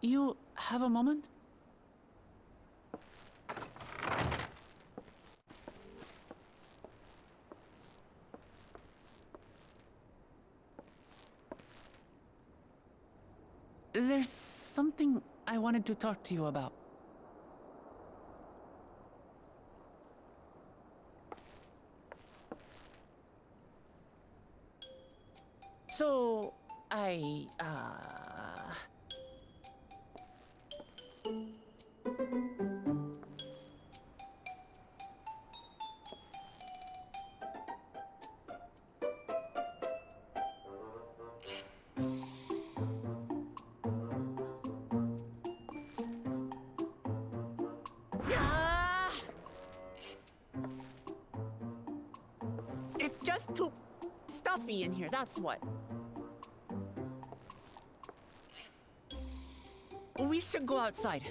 You have a moment? There's something I wanted to talk to you about. So, it's just too stuffy in here, that's what. We should go outside.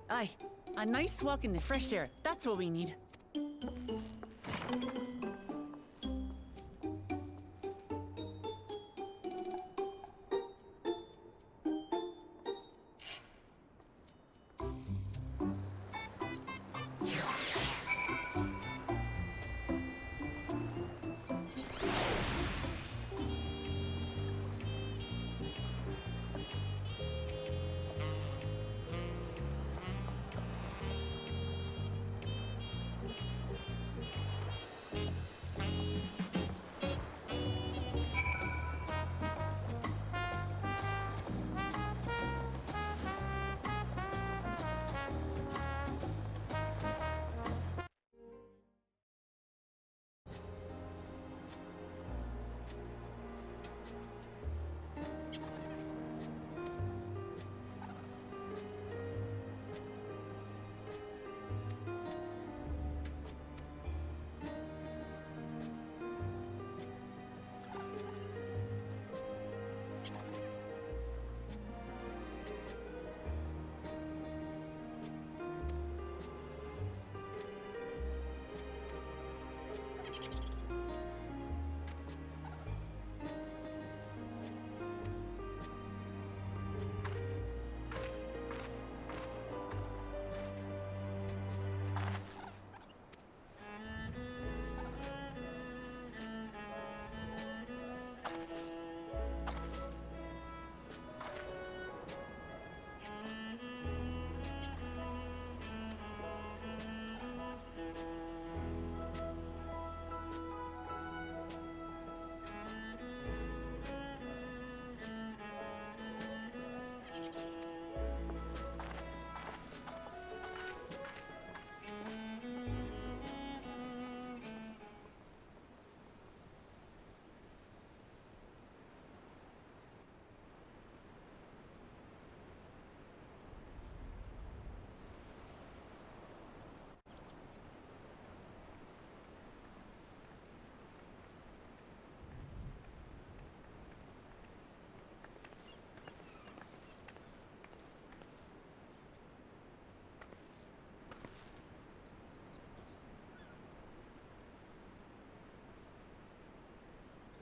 Aye, a nice walk in the fresh air, that's what we need.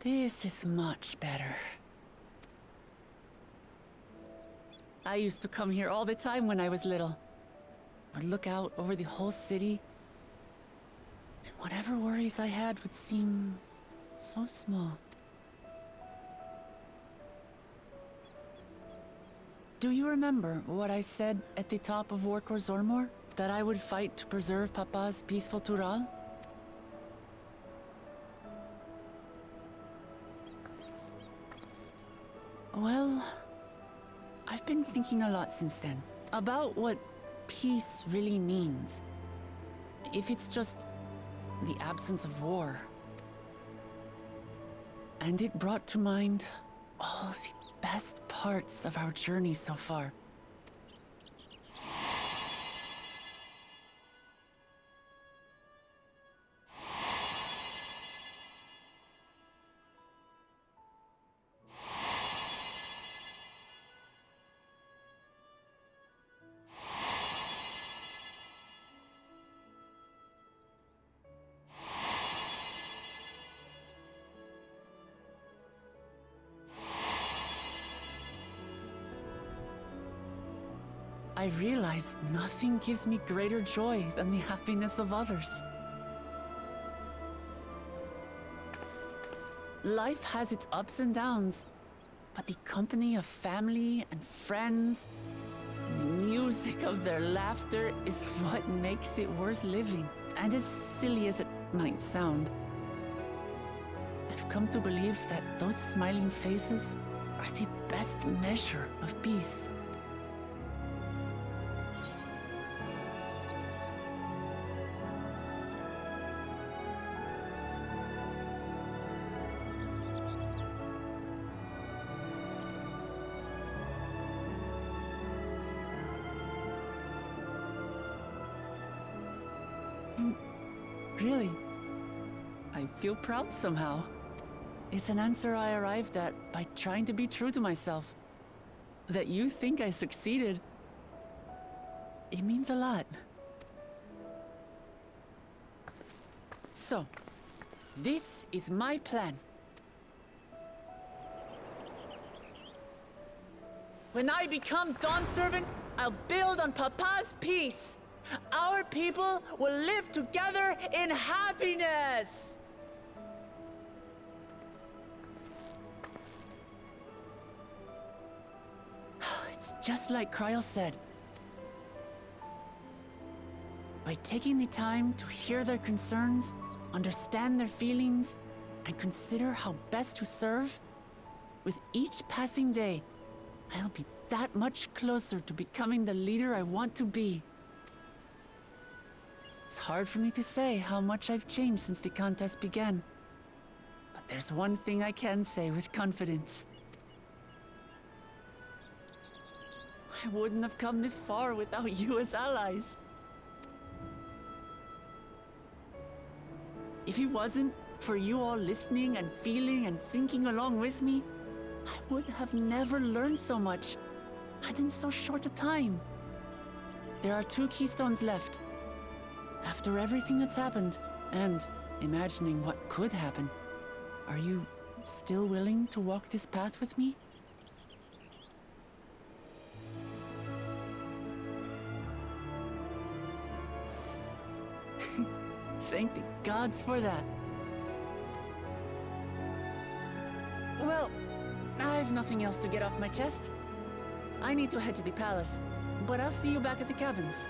This is much better. I used to come here all the time when I was little. Would look out over the whole city, and whatever worries I had would seem so small. Do you remember what I said at the top of Warkor Zormor? That I would fight to preserve Papa's peaceful Tural? Well, I've been thinking a lot since then about what peace really means. If it's just the absence of war. And it brought to mind all the best parts of our journey so far. I realized nothing gives me greater joy than the happiness of others. Life has its ups and downs, but the company of family and friends and the music of their laughter is what makes it worth living. And as silly as it might sound, I've come to believe that those smiling faces are the best measure of peace. Really, I feel proud somehow. It's an answer I arrived at by trying to be true to myself. That you think I succeeded, it means a lot. So, this is my plan. When I become Dawn Servant, I'll build on Papa's peace. Our people will live together in happiness! It's just like Kryl said. By taking the time to hear their concerns, understand their feelings, and consider how best to serve, with each passing day, I'll be that much closer to becoming the leader I want to be. It's hard for me to say how much I've changed since the contest began. But there's one thing I can say with confidence. I wouldn't have come this far without you as allies. If it wasn't for you all listening and feeling and thinking along with me, I would have never learned so much, and in so short a time. There are 2 keystones left. After everything that's happened, and imagining what could happen, are you still willing to walk this path with me? Thank the gods for that. Well, I've nothing else to get off my chest. I need to head to the palace, but I'll see you back at the cabins.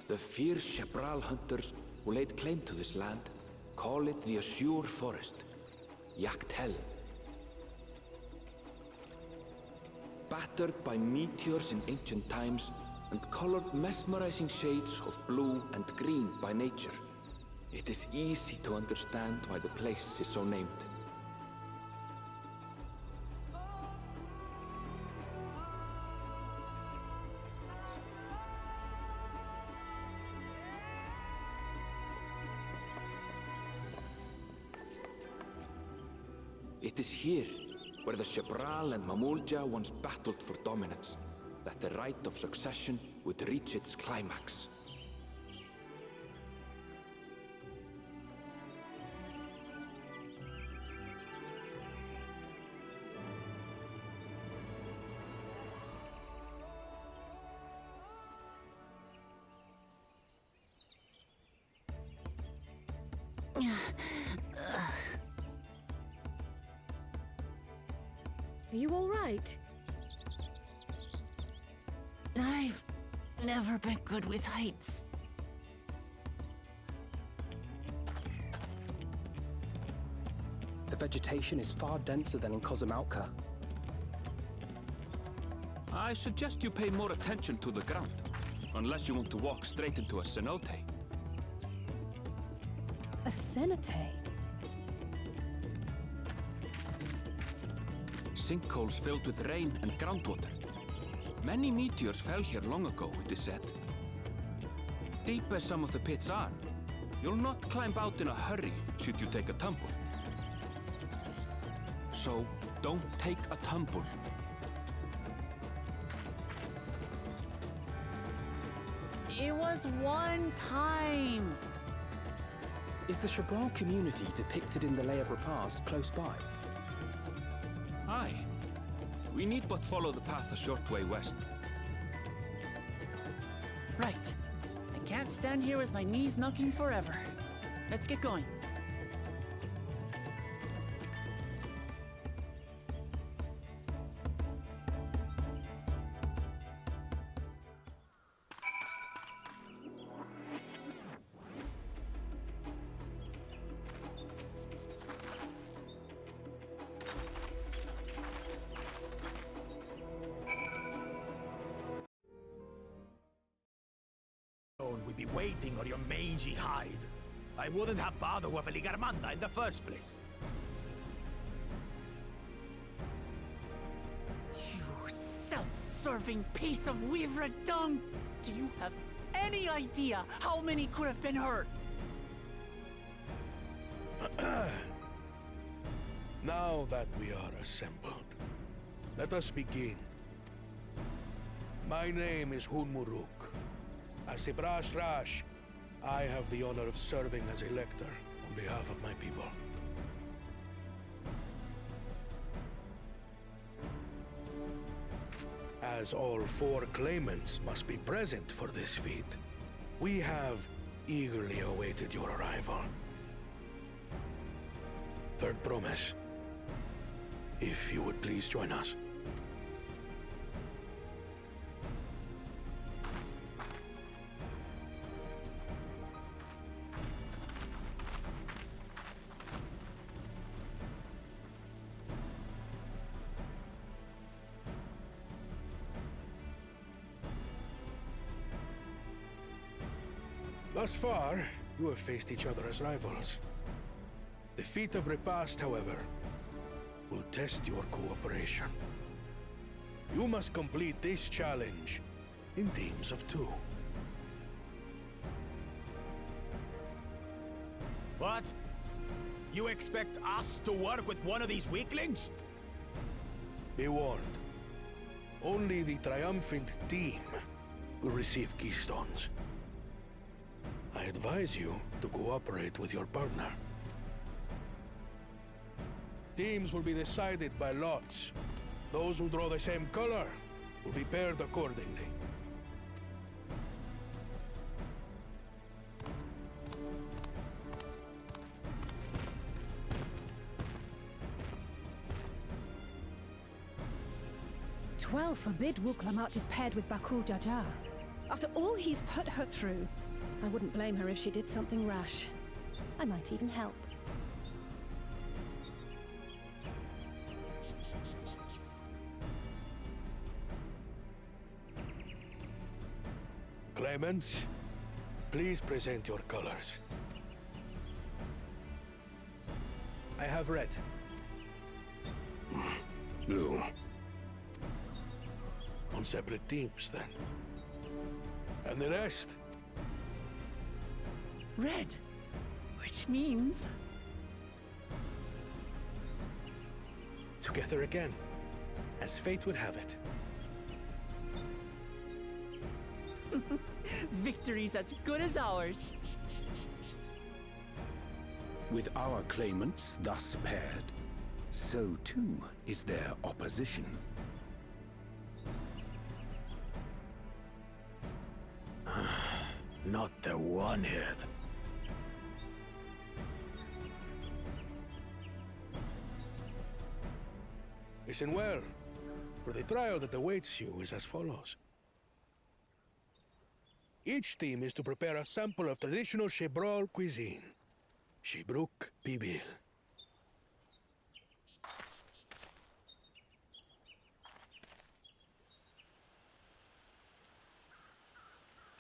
The fierce Shebral hunters who laid claim to this land call it the Azure Forest, Yaktel. Battered by meteors in ancient times and colored mesmerizing shades of blue and green by nature, it is easy to understand why the place is so named. It is here, where the Shebral and Mamulja once battled for dominance, that the right of succession would reach its climax. Are you all right? I've never been good with heights. The vegetation is far denser than in Kozumauka. I suggest you pay more attention to the ground, unless you want to walk straight into a cenote. A cenote? Sinkholes filled with rain and groundwater. Many meteors fell here long ago, it is said. Deep as some of the pits are, you'll not climb out in a hurry should you take a tumble. So, don't take a tumble. It was one time. Is the Shebral community depicted in the Lay of Repast close by? Aye. We need but follow the path a short way west. Right. I can't stand here with my knees knocking forever. Let's get going. We'd be waiting on your mangy hide. I wouldn't have bothered with a Ligarmanda in the first place. You self-serving piece of weaver dung! Do you have any idea how many could have been hurt? Now that we are assembled, let us begin. My name is Hunmuruk. As Sibrash Rash, I have the honor of serving as Elector on behalf of my people. As all four claimants must be present for this feat, we have eagerly awaited your arrival. Third promise, if you would please join us. Thus far, you have faced each other as rivals. The feat of repast, however, will test your cooperation. You must complete this challenge in teams of 2. What? You expect us to work with one of these weaklings? Be warned, only the triumphant team will receive keystones. I advise you to cooperate with your partner. Teams will be decided by lots. Those who draw the same color will be paired accordingly. Twelve forbid Wuklamat is paired with Bakul Jaja. After all he's put her through, I wouldn't blame her if she did something rash. I might even help. Claimants, please present your colors. I have red. Blue. On separate teams, then. And the rest? Red. Which means... Together again, as fate would have it. Victory's as good as ours. With our claimants thus paired, so too is their opposition. Not the one-head. Listen well, for the trial that awaits you is as follows. Each team is to prepare a sample of traditional Shebrol cuisine. Shibruk Bibil.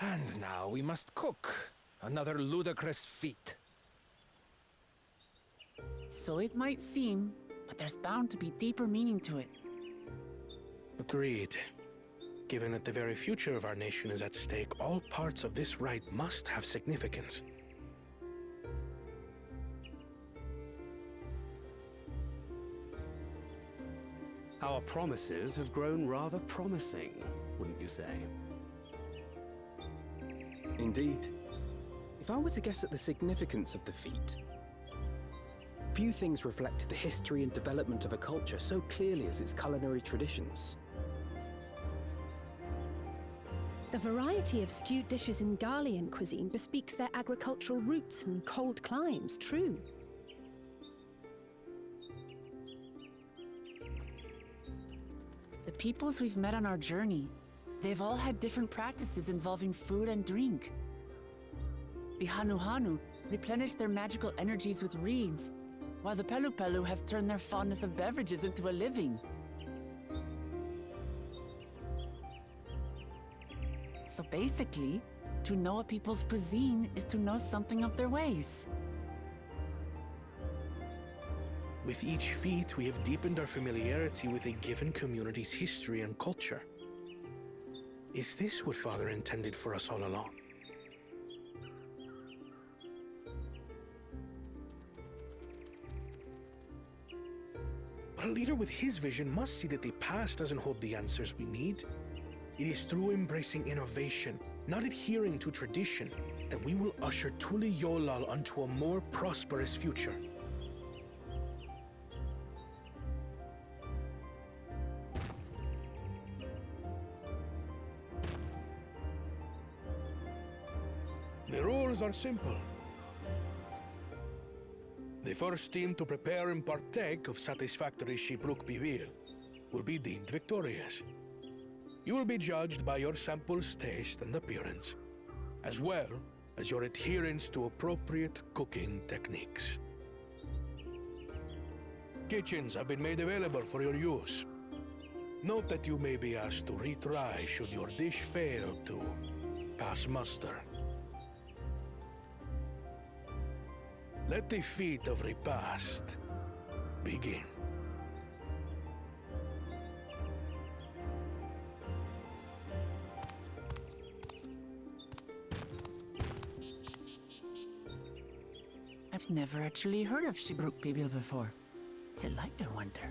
And now we must cook. Another ludicrous feat. So it might seem, but there's bound to be deeper meaning to it. Agreed. Given that the very future of our nation is at stake, all parts of this rite must have significance. Our promises have grown rather promising, wouldn't you say? Indeed. If I were to guess at the significance of the feat, few things reflect the history and development of a culture so clearly as its culinary traditions. The variety of stewed dishes in Garlean cuisine bespeaks their agricultural roots and cold climes, true. The peoples we've met on our journey, they've all had different practices involving food and drink. The Hanuhanu replenish their magical energies with reeds, while the Pelupelu have turned their fondness of beverages into a living. So basically, to know a people's cuisine is to know something of their ways. With each feat, we have deepened our familiarity with a given community's history and culture. Is this what Father intended for us all along? But a leader with his vision must see that the past doesn't hold the answers we need. It is through embracing innovation, not adhering to tradition, that we will usher Tuli Yolal onto a more prosperous future. The rules are simple. The first team to prepare and partake of satisfactory Shibruk Bivir will be deemed victorious. You will be judged by your sample's taste and appearance, as well as your adherence to appropriate cooking techniques. Kitchens have been made available for your use. Note that you may be asked to retry should your dish fail to pass muster. Let the feat of repast begin. I've never actually heard of Shibruk Bibil before. What's it like, I wonder?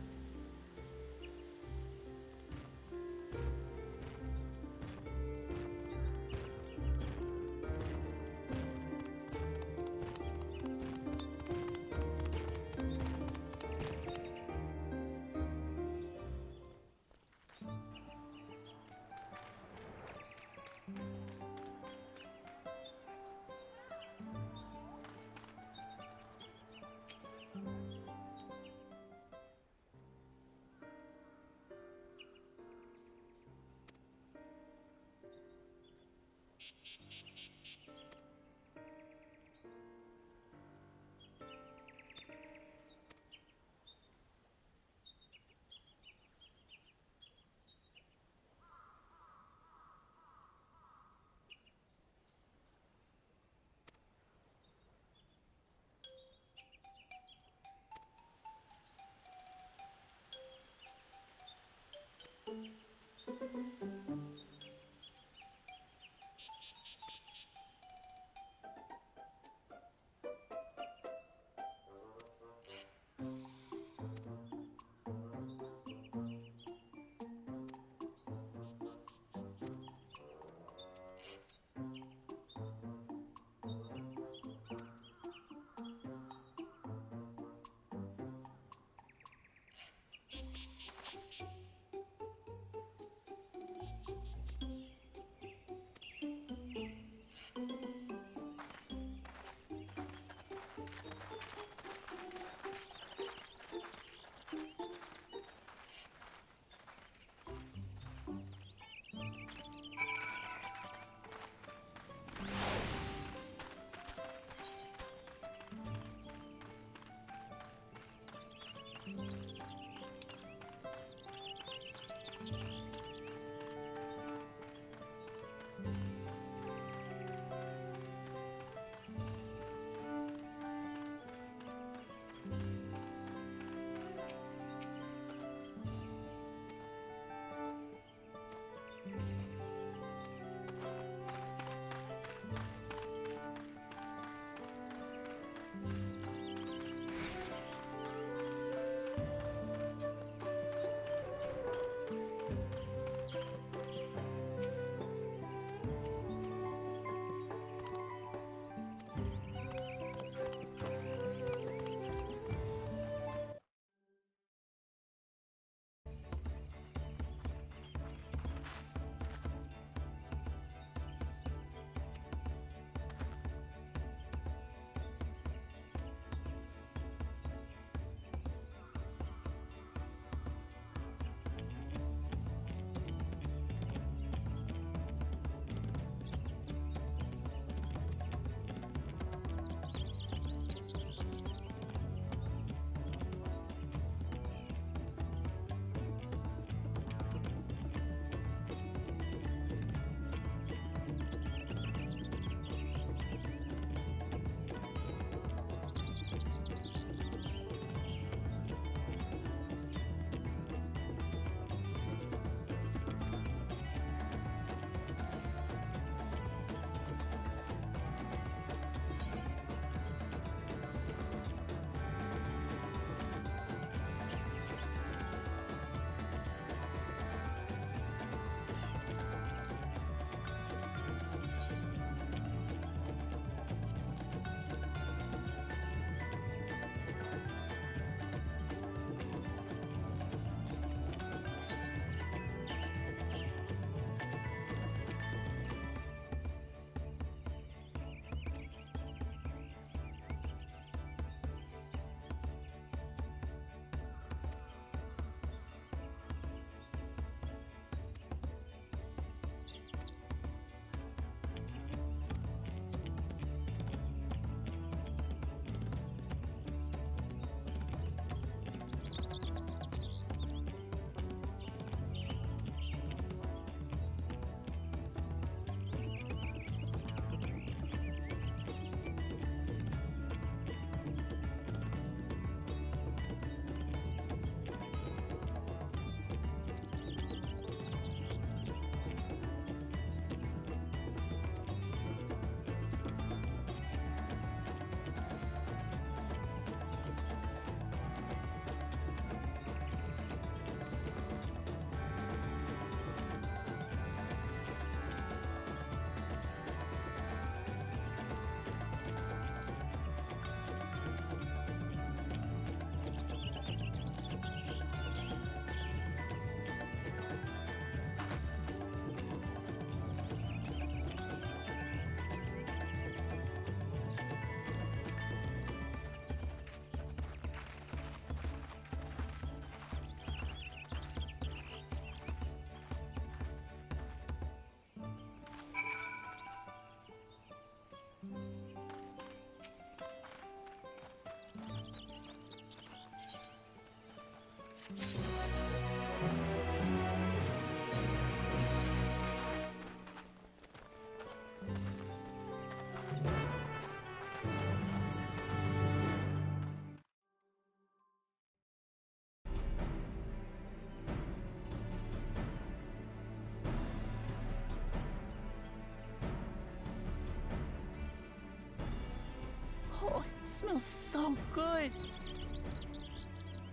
smells so good.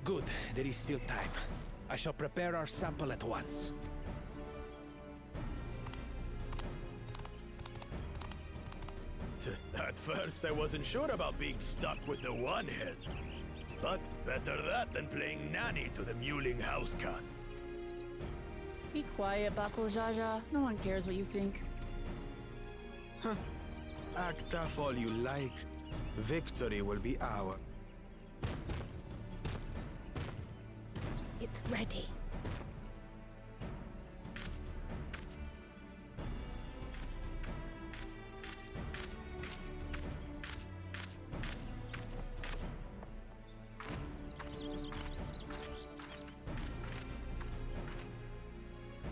Good, there is still time. I shall prepare our sample at once. At first, I wasn't sure about being stuck with the one head. But better that than playing nanny to the mewling house cat. Be quiet, Bakul Jaja. No one cares what you think. Act tough all you like. Victory will be ours. It's ready.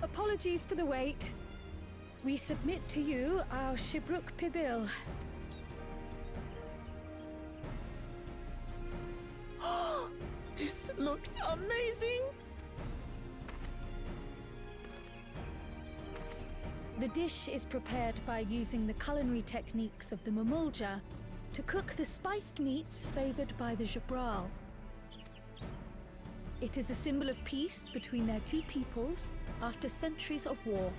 Apologies for the wait. We submit to you our Shibruk Pibil. This looks amazing! The dish is prepared by using the culinary techniques of the Mamulja to cook the spiced meats favored by the Jabral. It is a symbol of peace between their two peoples after centuries of war.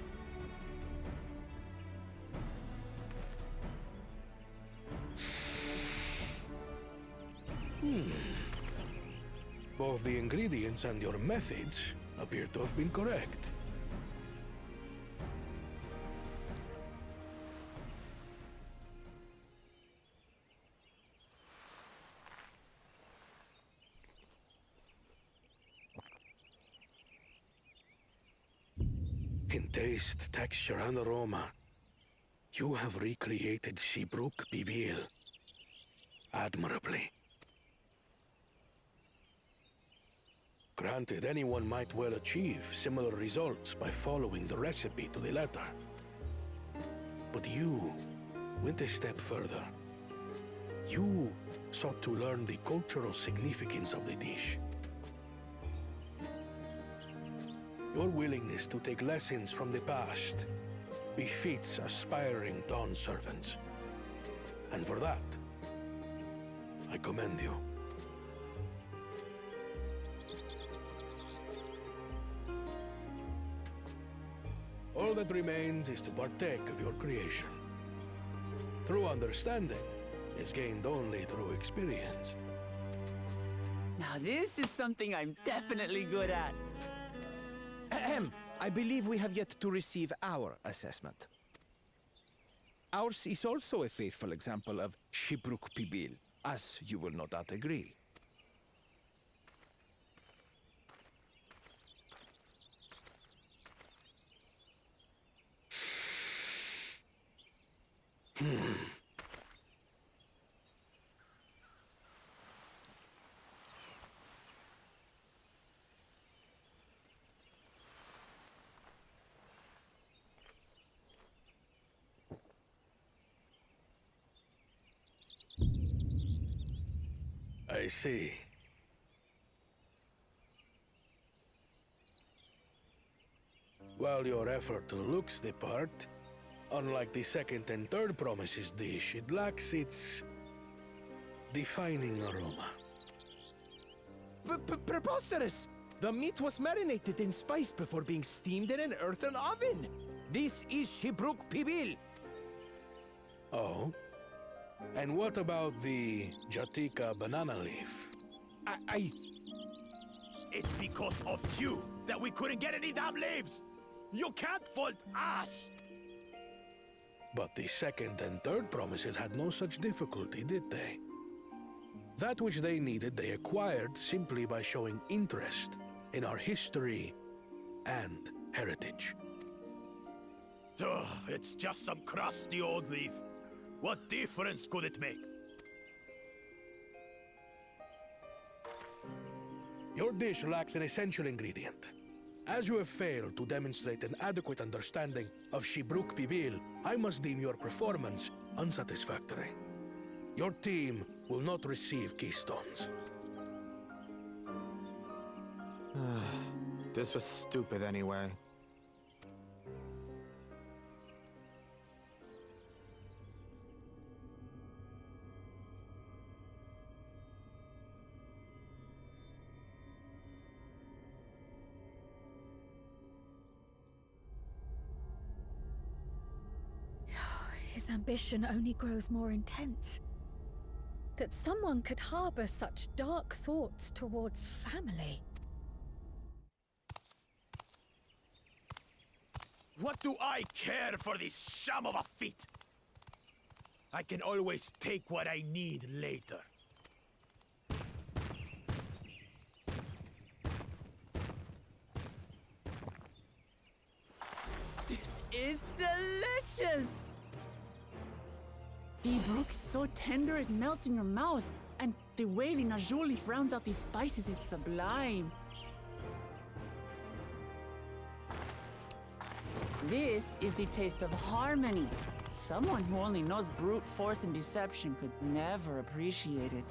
Both the ingredients and your methods appear to have been correct. In taste, texture, and aroma, you have recreated Shibruk Bibil admirably. Granted, anyone might well achieve similar results by following the recipe to the letter. But you went a step further. You sought to learn the cultural significance of the dish. Your willingness to take lessons from the past befits aspiring Dawn servants. And for that, I commend you. All that remains is to partake of your creation. True understanding is gained only through experience. Now this is something I'm definitely good at. Ahem. I believe we have yet to receive our assessment. Ours is also a faithful example of Shibruk Pibil, as you will no doubt agree. I see. While your effort looks the part, unlike the second and third promises dish, it lacks its defining aroma. Preposterous! The meat was marinated in spice before being steamed in an earthen oven. This is Shibruk Pibil. Oh? And what about the Jatika banana leaf? It's because of you that we couldn't get any damn leaves! You can't fault us! But the second and third promises had no such difficulty, did they? That which they needed, they acquired simply by showing interest in our history and heritage. Ugh, it's just some crusty old leaf. What difference could it make? Your dish lacks an essential ingredient. As you have failed to demonstrate an adequate understanding of Shibruk Pibil, I must deem your performance unsatisfactory. Your team will not receive keystones. This was stupid anyway. His ambition only grows more intense. That someone could harbor such dark thoughts towards family. What do I care for this sham of a feat? I can always take what I need later. This is delicious! The brook is so tender it melts in your mouth, and the way the najou leaf rounds out these spices is sublime. This is the taste of harmony. Someone who only knows brute force and deception could never appreciate it.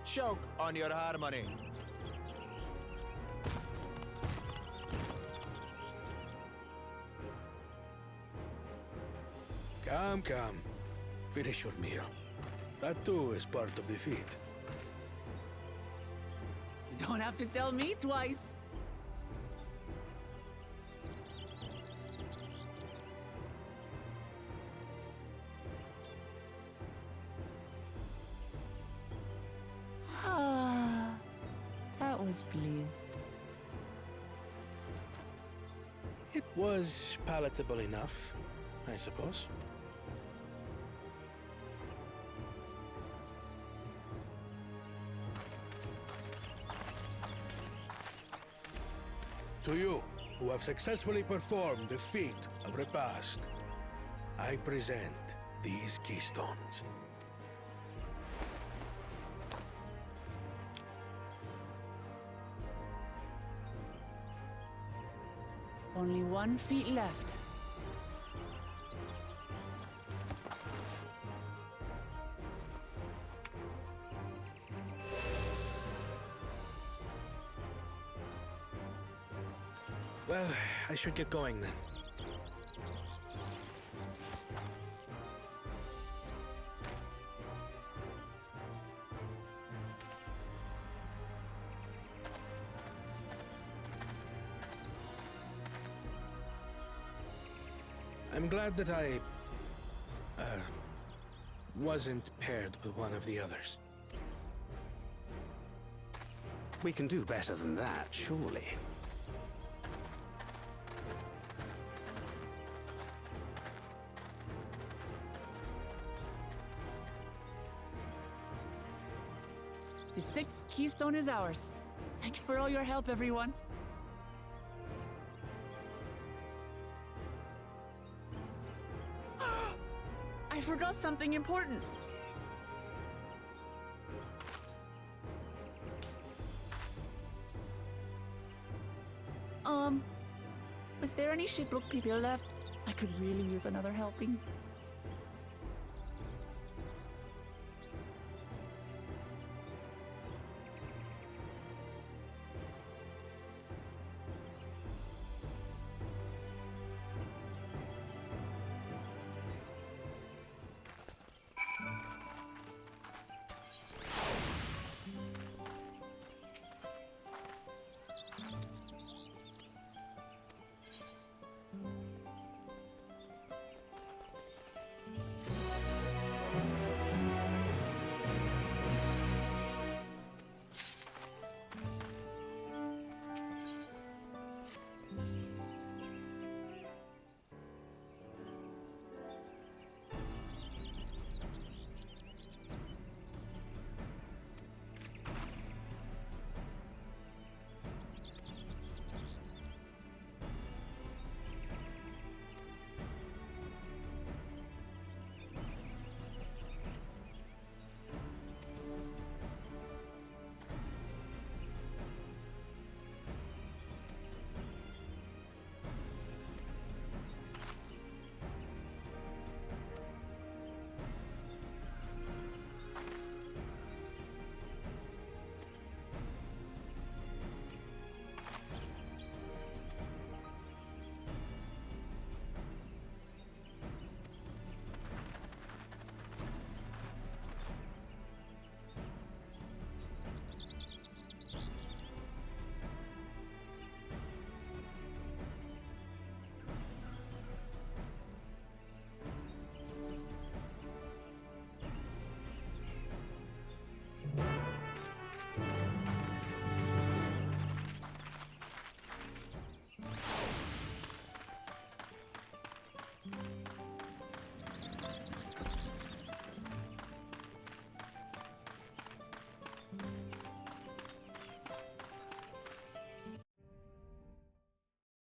Choke on your harmony. Come, come. Finish your meal. That too is part of the feat. You don't have to tell me twice. Ah, that was bliss. It was palatable enough, I suppose. To you, who have successfully performed the feat of repast, I present these keystones. Only 1 feet left. Well, I should get going then. I'm glad that I wasn't paired with one of the others. We can do better than that, surely. The 6th keystone is ours. Thanks for all your help, everyone. I forgot something important. Was there any Shiprook people left? I could really use another helping.